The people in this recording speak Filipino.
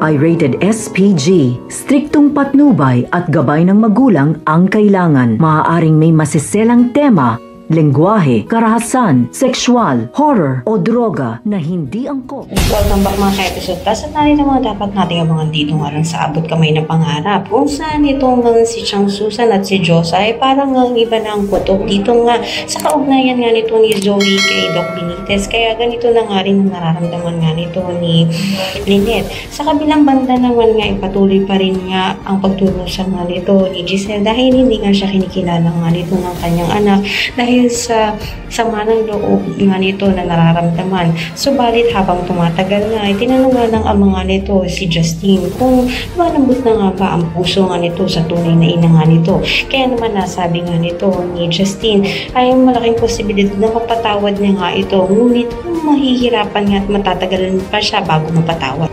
ay rated SPG. Striktong patnubay at gabay ng magulang ang kailangan. Maaaring may masiselang tema, lengguwahe, karahasan, sexual, horror o droga na hindi angkop. Welcome back mga ka-episode plus at narito mga dapat nating abangan dito nga lang sa abot kamay na pangarap kung saan itong si Chang Susan at si Josa ay parang iba na ang kutok dito nga sa kaugnayan nga nito ni Zoe kay Doc Benitez, kaya ganito na nga rin ang nararamdaman nga nito ni Lynette. Sa kabilang banda naman nga ipatuloy pa rin nga ang pagturusan nga nito ni Giselle dahil hindi nga siya kinikilala nga nito ng kanyang anak dahil sa sama ng loob nga nito na nararamdaman. Subalit habang tumatagal nga, tinanong nga ng ama nga nito si Justine kung malambot na nga ba ang puso nga nito sa tunay na ina nga nito. Kaya naman nasabi nga nito ni Justine ay malaking posibilidad na mapatawad niya nga ito, ngunit mahihirapan nga at matatagalan pa siya bago mapatawad.